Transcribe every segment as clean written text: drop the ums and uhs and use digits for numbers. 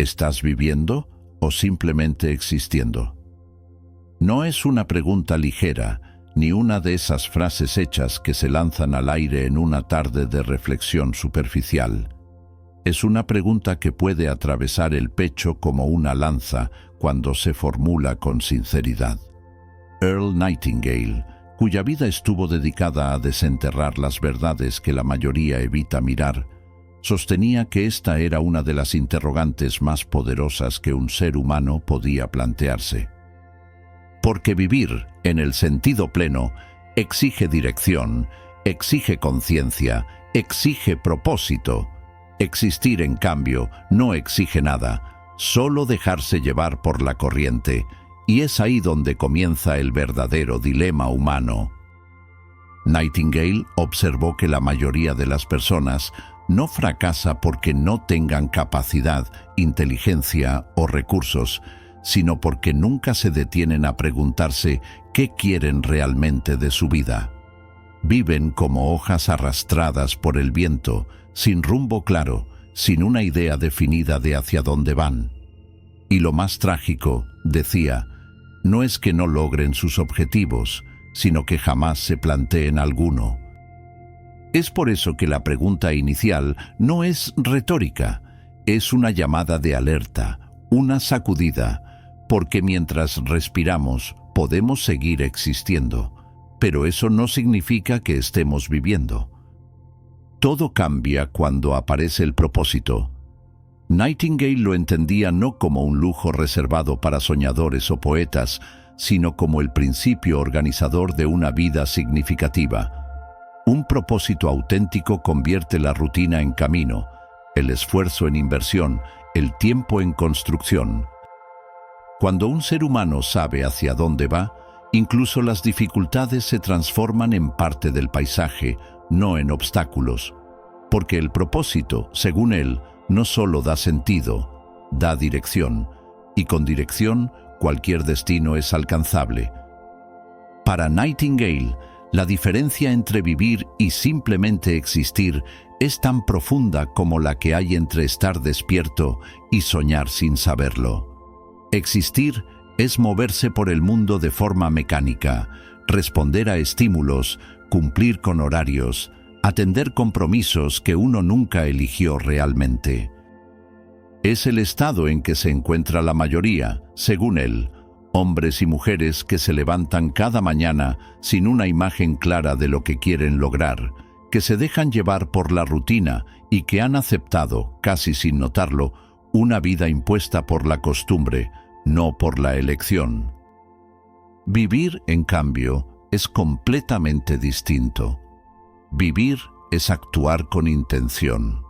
¿Estás viviendo o simplemente existiendo? No es una pregunta ligera, ni una de esas frases hechas que se lanzan al aire en una tarde de reflexión superficial. Es una pregunta que puede atravesar el pecho como una lanza cuando se formula con sinceridad. Earl Nightingale, cuya vida estuvo dedicada a desenterrar las verdades que la mayoría evita mirar, sostenía que esta era una de las interrogantes más poderosas que un ser humano podía plantearse. Porque vivir, en el sentido pleno, exige dirección, exige conciencia, exige propósito. Existir, en cambio, no exige nada, solo dejarse llevar por la corriente, y es ahí donde comienza el verdadero dilema humano. Nightingale observó que la mayoría de las personas no fracasa porque no tengan capacidad, inteligencia o recursos, sino porque nunca se detienen a preguntarse qué quieren realmente de su vida. Viven como hojas arrastradas por el viento, sin rumbo claro, sin una idea definida de hacia dónde van. Y lo más trágico, decía, no es que no logren sus objetivos, sino que jamás se planteen alguno. Es por eso que la pregunta inicial no es retórica, es una llamada de alerta, una sacudida, porque mientras respiramos podemos seguir existiendo, pero eso no significa que estemos viviendo. Todo cambia cuando aparece el propósito. Nightingale lo entendía no como un lujo reservado para soñadores o poetas, sino como el principio organizador de una vida significativa. Un propósito auténtico convierte la rutina en camino, el esfuerzo en inversión, el tiempo en construcción. Cuando un ser humano sabe hacia dónde va, incluso las dificultades se transforman en parte del paisaje, no en obstáculos. Porque el propósito, según él, no solo da sentido, da dirección, y con dirección cualquier destino es alcanzable. Para Nightingale, la diferencia entre vivir y simplemente existir es tan profunda como la que hay entre estar despierto y soñar sin saberlo. Existir es moverse por el mundo de forma mecánica, responder a estímulos, cumplir con horarios, atender compromisos que uno nunca eligió realmente. Es el estado en que se encuentra la mayoría, según él, hombres y mujeres que se levantan cada mañana sin una imagen clara de lo que quieren lograr, que se dejan llevar por la rutina y que han aceptado, casi sin notarlo, una vida impuesta por la costumbre, no por la elección. Vivir, en cambio, es completamente distinto. Vivir es actuar con intención.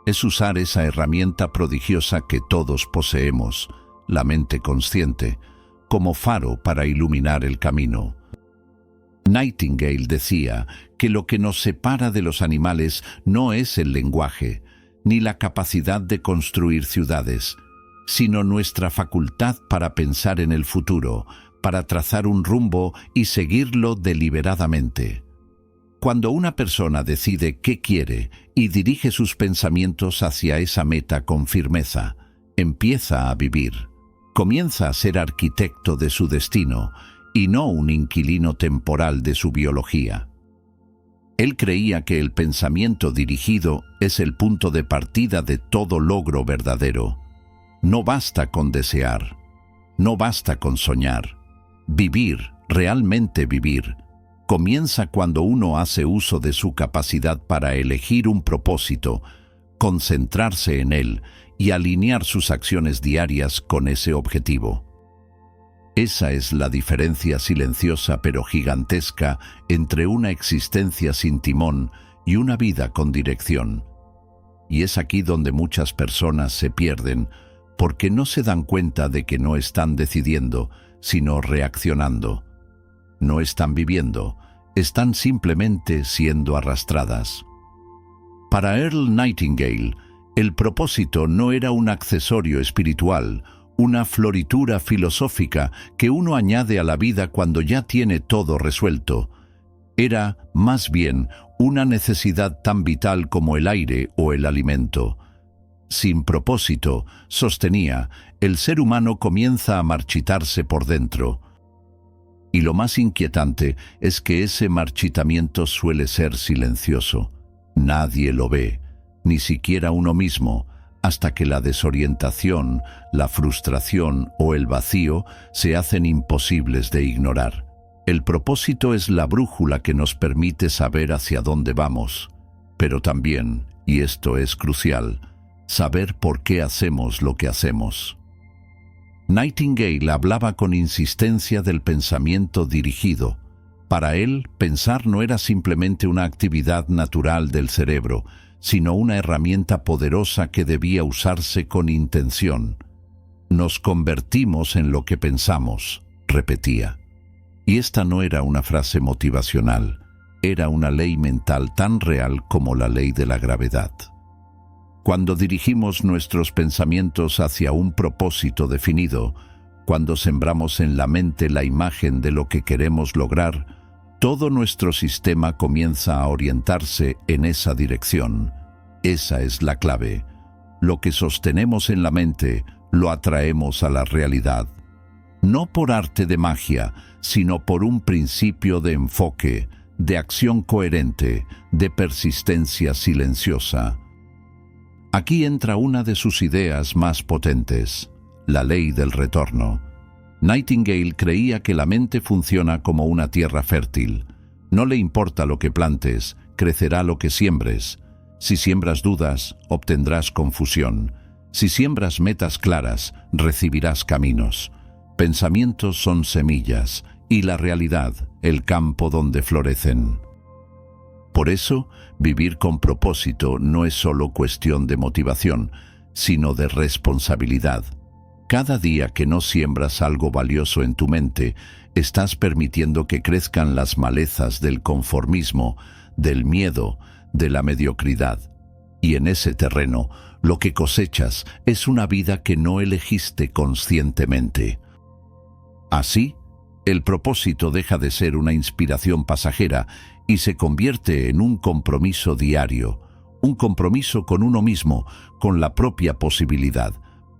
Es usar esa herramienta prodigiosa que todos poseemos, la mente consciente, como faro para iluminar el camino. Nightingale decía que lo que nos separa de los animales no es el lenguaje, ni la capacidad de construir ciudades, sino nuestra facultad para pensar en el futuro, para trazar un rumbo y seguirlo deliberadamente. Cuando una persona decide qué quiere y dirige sus pensamientos hacia esa meta con firmeza, empieza a vivir. Comienza a ser arquitecto de su destino y no un inquilino temporal de su biología. Él creía que el pensamiento dirigido es el punto de partida de todo logro verdadero. No basta con desear, no basta con soñar. Vivir, realmente vivir, comienza cuando uno hace uso de su capacidad para elegir un propósito, concentrarse en él y alinear sus acciones diarias con ese objetivo. Esa es la diferencia silenciosa pero gigantesca entre una existencia sin timón y una vida con dirección. Y es aquí donde muchas personas se pierden, porque no se dan cuenta de que no están decidiendo, sino reaccionando. No están viviendo, están simplemente siendo arrastradas. Para Earl Nightingale, el propósito no era un accesorio espiritual, una floritura filosófica que uno añade a la vida cuando ya tiene todo resuelto. Era, más bien, una necesidad tan vital como el aire o el alimento. Sin propósito, sostenía, el ser humano comienza a marchitarse por dentro. Y lo más inquietante es que ese marchitamiento suele ser silencioso. Nadie lo ve, ni siquiera uno mismo, hasta que la desorientación, la frustración o el vacío se hacen imposibles de ignorar. El propósito es la brújula que nos permite saber hacia dónde vamos, pero también, y esto es crucial, saber por qué hacemos lo que hacemos. Nightingale hablaba con insistencia del pensamiento dirigido. Para él, pensar no era simplemente una actividad natural del cerebro, sino una herramienta poderosa que debía usarse con intención. Nos convertimos en lo que pensamos, repetía. Y esta no era una frase motivacional, era una ley mental tan real como la ley de la gravedad. Cuando dirigimos nuestros pensamientos hacia un propósito definido, cuando sembramos en la mente la imagen de lo que queremos lograr, todo nuestro sistema comienza a orientarse en esa dirección. Esa es la clave. Lo que sostenemos en la mente, lo atraemos a la realidad. No por arte de magia, sino por un principio de enfoque, de acción coherente, de persistencia silenciosa. Aquí entra una de sus ideas más potentes, la ley del retorno. Nightingale creía que la mente funciona como una tierra fértil. No le importa lo que plantes, crecerá lo que siembres. Si siembras dudas, obtendrás confusión. Si siembras metas claras, recibirás caminos. Pensamientos son semillas, y la realidad, el campo donde florecen. Por eso, vivir con propósito no es solo cuestión de motivación, sino de responsabilidad. Cada día que no siembras algo valioso en tu mente, estás permitiendo que crezcan las malezas del conformismo, del miedo, de la mediocridad. Y en ese terreno, lo que cosechas es una vida que no elegiste conscientemente. Así, el propósito deja de ser una inspiración pasajera y se convierte en un compromiso diario, un compromiso con uno mismo, con la propia posibilidad,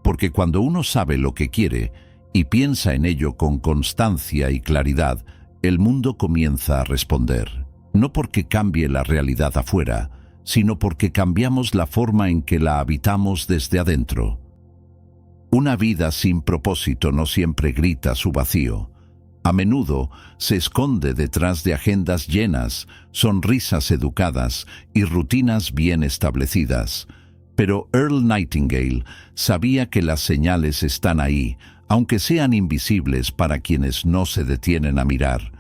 porque cuando uno sabe lo que quiere y piensa en ello con constancia y claridad, el mundo comienza a responder, no porque cambie la realidad afuera, sino porque cambiamos la forma en que la habitamos desde adentro. Una vida sin propósito no siempre grita su vacío. A menudo se esconde detrás de agendas llenas, sonrisas educadas y rutinas bien establecidas. Pero Earl Nightingale sabía que las señales están ahí, aunque sean invisibles para quienes no se detienen a mirar.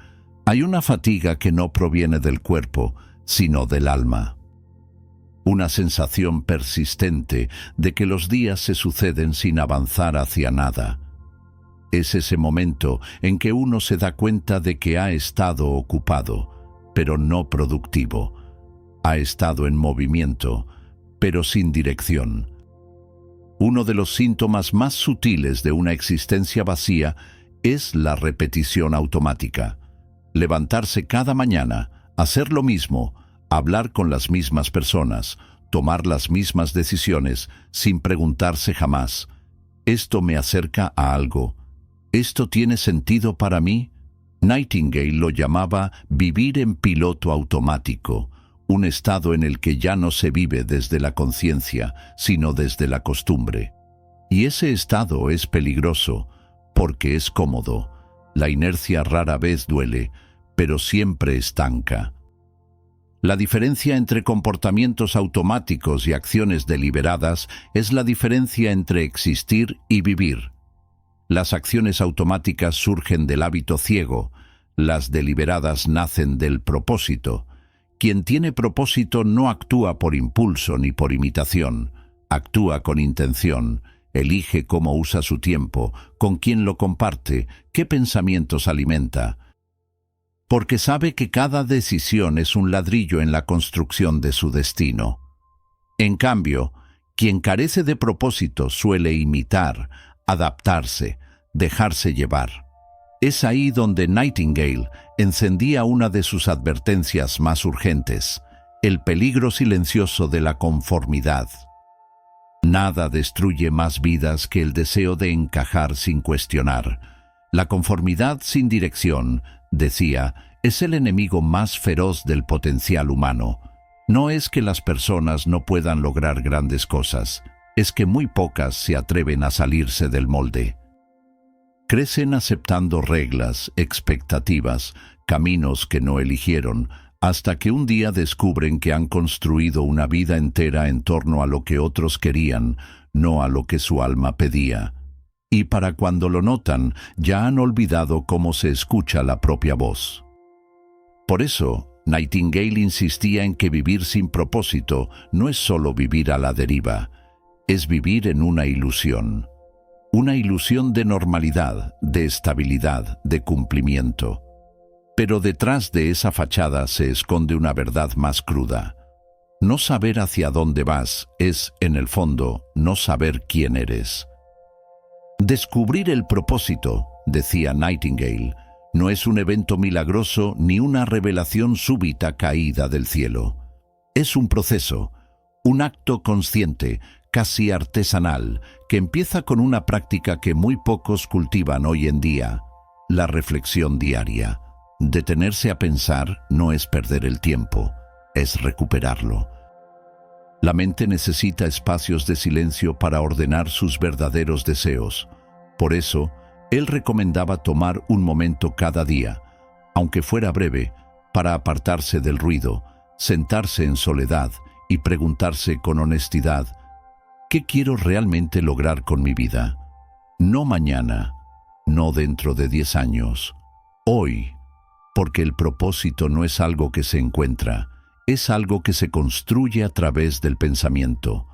Hay una fatiga que no proviene del cuerpo, sino del alma. Una sensación persistente de que los días se suceden sin avanzar hacia nada. Es ese momento en que uno se da cuenta de que ha estado ocupado, pero no productivo. Ha estado en movimiento, pero sin dirección. Uno de los síntomas más sutiles de una existencia vacía es la repetición automática. Levantarse cada mañana, hacer lo mismo, hablar con las mismas personas, tomar las mismas decisiones sin preguntarse jamás, ¿esto me acerca a algo? ¿Esto tiene sentido para mí? Nightingale lo llamaba vivir en piloto automático, un estado en el que ya no se vive desde la conciencia, sino desde la costumbre. Y ese estado es peligroso, porque es cómodo. La inercia rara vez duele, pero siempre estanca. La diferencia entre comportamientos automáticos y acciones deliberadas es la diferencia entre existir y vivir. Las acciones automáticas surgen del hábito ciego, las deliberadas nacen del propósito. Quien tiene propósito no actúa por impulso ni por imitación, actúa con intención, elige cómo usa su tiempo, con quién lo comparte, qué pensamientos alimenta. Porque sabe que cada decisión es un ladrillo en la construcción de su destino. En cambio, quien carece de propósito suele imitar, adaptarse, dejarse llevar. Es ahí donde Nightingale encendía una de sus advertencias más urgentes, el peligro silencioso de la conformidad. Nada destruye más vidas que el deseo de encajar sin cuestionar. La conformidad sin dirección, decía, es el enemigo más feroz del potencial humano. No es que las personas no puedan lograr grandes cosas, es que muy pocas se atreven a salirse del molde. Crecen aceptando reglas, expectativas, caminos que no eligieron, hasta que un día descubren que han construido una vida entera en torno a lo que otros querían, no a lo que su alma pedía. Y para cuando lo notan, ya han olvidado cómo se escucha la propia voz. Por eso, Nightingale insistía en que vivir sin propósito no es solo vivir a la deriva, es vivir en una ilusión de normalidad, de estabilidad, de cumplimiento. Pero detrás de esa fachada se esconde una verdad más cruda. No saber hacia dónde vas es, en el fondo, no saber quién eres. Descubrir el propósito, decía Nightingale, no es un evento milagroso ni una revelación súbita caída del cielo. Es un proceso, un acto consciente, casi artesanal, que empieza con una práctica que muy pocos cultivan hoy en día, la reflexión diaria. Detenerse a pensar no es perder el tiempo, es recuperarlo. La mente necesita espacios de silencio para ordenar sus verdaderos deseos. Por eso, él recomendaba tomar un momento cada día, aunque fuera breve, para apartarse del ruido, sentarse en soledad y preguntarse con honestidad: ¿qué quiero realmente lograr con mi vida? No mañana, no dentro de 10 años, hoy. Porque el propósito no es algo que se encuentra, es algo que se construye a través del pensamiento.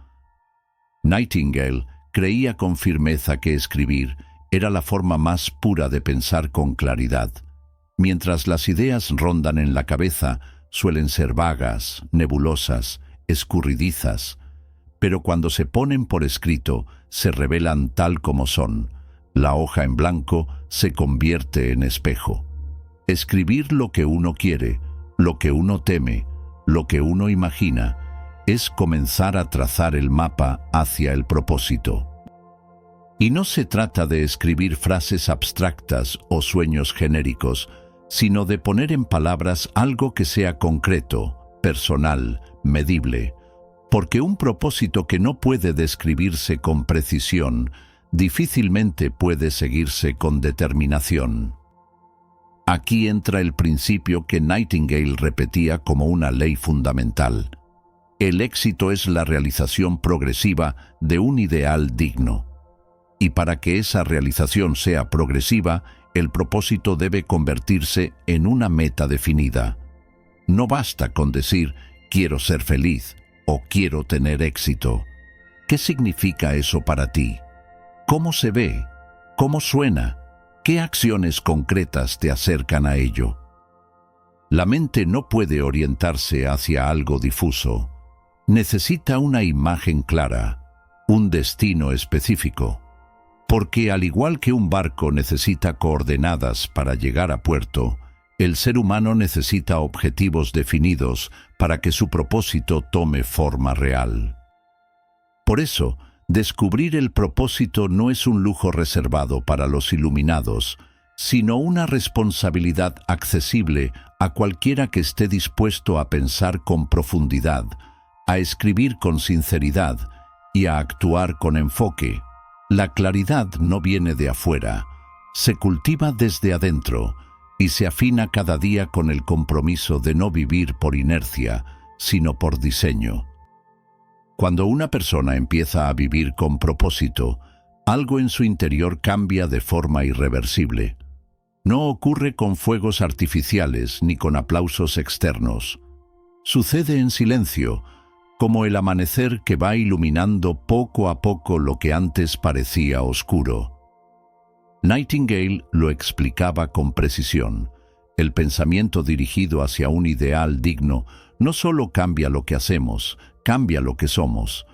Nightingale creía con firmeza que escribir era la forma más pura de pensar con claridad. Mientras las ideas rondan en la cabeza, suelen ser vagas, nebulosas, escurridizas, pero cuando se ponen por escrito, se revelan tal como son. La hoja en blanco se convierte en espejo. Escribir lo que uno quiere, lo que uno teme, lo que uno imagina, es comenzar a trazar el mapa hacia el propósito. Y no se trata de escribir frases abstractas o sueños genéricos, sino de poner en palabras algo que sea concreto, personal, medible, porque un propósito que no puede describirse con precisión, difícilmente puede seguirse con determinación. Aquí entra el principio que Nightingale repetía como una ley fundamental. El éxito es la realización progresiva de un ideal digno. Y para que esa realización sea progresiva, el propósito debe convertirse en una meta definida. No basta con decir «quiero ser feliz» o «quiero tener éxito». ¿Qué significa eso para ti? ¿Cómo se ve? ¿Cómo suena? ¿Qué acciones concretas te acercan a ello? La mente no puede orientarse hacia algo difuso. Necesita una imagen clara, un destino específico. Porque al igual que un barco necesita coordenadas para llegar a puerto, el ser humano necesita objetivos definidos para que su propósito tome forma real. Por eso, descubrir el propósito no es un lujo reservado para los iluminados, sino una responsabilidad accesible a cualquiera que esté dispuesto a pensar con profundidad, a escribir con sinceridad y a actuar con enfoque. La claridad no viene de afuera, se cultiva desde adentro y se afina cada día con el compromiso de no vivir por inercia, sino por diseño. Cuando una persona empieza a vivir con propósito, algo en su interior cambia de forma irreversible. No ocurre con fuegos artificiales ni con aplausos externos. Sucede en silencio, como el amanecer que va iluminando poco a poco lo que antes parecía oscuro. Nightingale lo explicaba con precisión. El pensamiento dirigido hacia un ideal digno no solo cambia lo que hacemos, cambia lo que somos.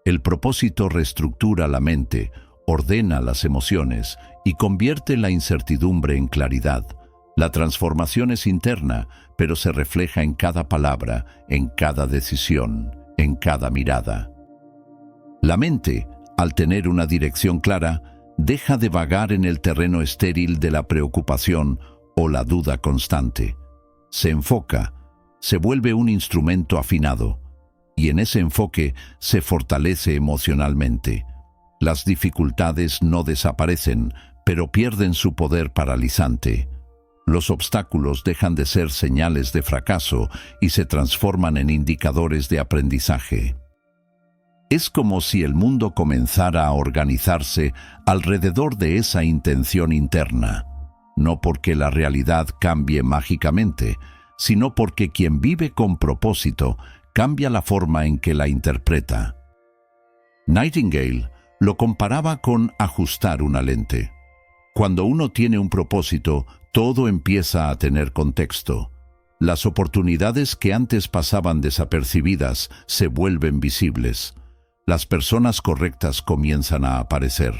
El propósito reestructura la mente, ordena las emociones y convierte la incertidumbre en claridad. La transformación es interna, pero se refleja en cada palabra, en cada decisión, en cada mirada. La mente, al tener una dirección clara, deja de vagar en el terreno estéril de la preocupación o la duda constante. Se enfoca, se vuelve un instrumento afinado, y en ese enfoque se fortalece emocionalmente. Las dificultades no desaparecen, pero pierden su poder paralizante. Los obstáculos dejan de ser señales de fracaso y se transforman en indicadores de aprendizaje. Es como si el mundo comenzara a organizarse alrededor de esa intención interna, no porque la realidad cambie mágicamente, sino porque quien vive con propósito cambia la forma en que la interpreta. Nightingale lo comparaba con ajustar una lente. Cuando uno tiene un propósito, todo empieza a tener contexto. Las oportunidades que antes pasaban desapercibidas se vuelven visibles. Las personas correctas comienzan a aparecer.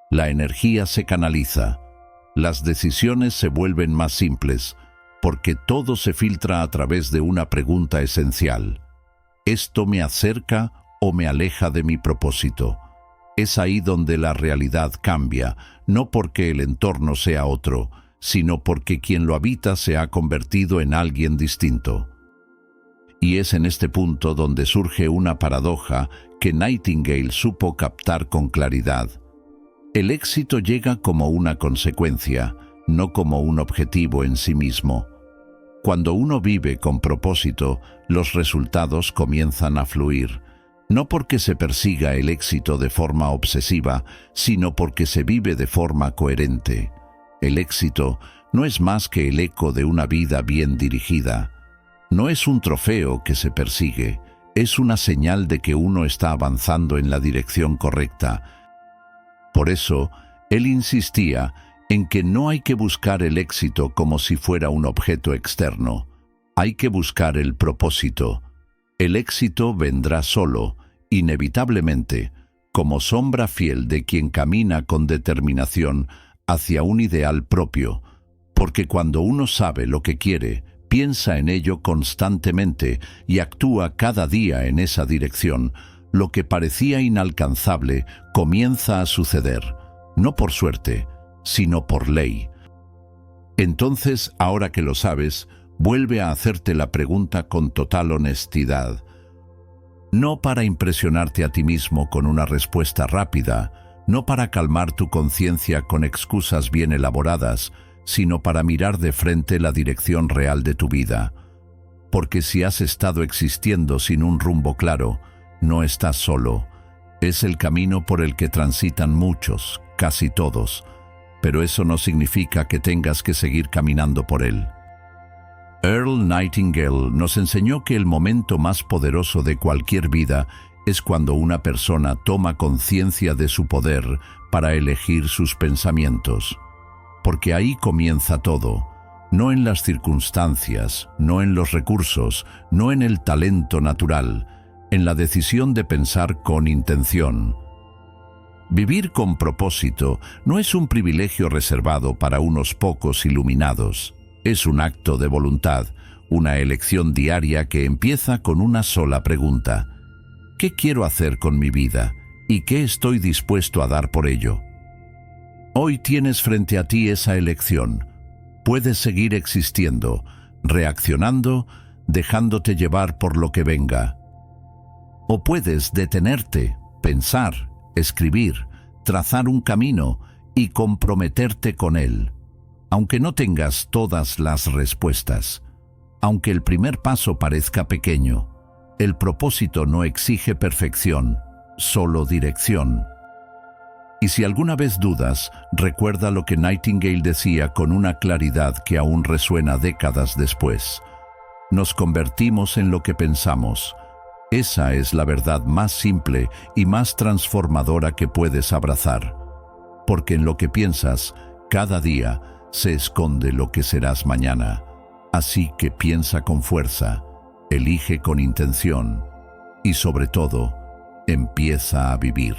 La energía se canaliza. Las decisiones se vuelven más simples, porque todo se filtra a través de una pregunta esencial. ¿Esto me acerca o me aleja de mi propósito? Es ahí donde la realidad cambia, no porque el entorno sea otro, sino porque quien lo habita se ha convertido en alguien distinto. Y es en este punto donde surge una paradoja que Nightingale supo captar con claridad. El éxito llega como una consecuencia, no como un objetivo en sí mismo. Cuando uno vive con propósito, los resultados comienzan a fluir, no porque se persiga el éxito de forma obsesiva, sino porque se vive de forma coherente. El éxito no es más que el eco de una vida bien dirigida. No es un trofeo que se persigue, es una señal de que uno está avanzando en la dirección correcta. Por eso, él insistía en que no hay que buscar el éxito como si fuera un objeto externo. Hay que buscar el propósito. El éxito vendrá solo, inevitablemente, como sombra fiel de quien camina con determinación hacia un ideal propio, porque cuando uno sabe lo que quiere, piensa en ello constantemente y actúa cada día en esa dirección, lo que parecía inalcanzable comienza a suceder, no por suerte, sino por ley. Entonces, ahora que lo sabes, vuelve a hacerte la pregunta con total honestidad. No para impresionarte a ti mismo con una respuesta rápida, no para calmar tu conciencia con excusas bien elaboradas, sino para mirar de frente la dirección real de tu vida. Porque si has estado existiendo sin un rumbo claro, no estás solo. Es el camino por el que transitan muchos, casi todos, pero eso no significa que tengas que seguir caminando por él. Earl Nightingale nos enseñó que el momento más poderoso de cualquier vida es cuando una persona toma conciencia de su poder para elegir sus pensamientos. Porque ahí comienza todo, no en las circunstancias, no en los recursos, no en el talento natural, en la decisión de pensar con intención. Vivir con propósito no es un privilegio reservado para unos pocos iluminados. Es un acto de voluntad, una elección diaria que empieza con una sola pregunta. ¿Qué quiero hacer con mi vida? ¿Y qué estoy dispuesto a dar por ello? Hoy tienes frente a ti esa elección. Puedes seguir existiendo, reaccionando, dejándote llevar por lo que venga. O puedes detenerte, pensar, escribir, trazar un camino y comprometerte con él. Aunque no tengas todas las respuestas, aunque el primer paso parezca pequeño, el propósito no exige perfección, solo dirección. Y si alguna vez dudas, recuerda lo que Nightingale decía con una claridad que aún resuena décadas después. Nos convertimos en lo que pensamos. Esa es la verdad más simple y más transformadora que puedes abrazar. Porque en lo que piensas, cada día, se esconde lo que serás mañana. Así que piensa con fuerza, elige con intención y sobre todo, empieza a vivir.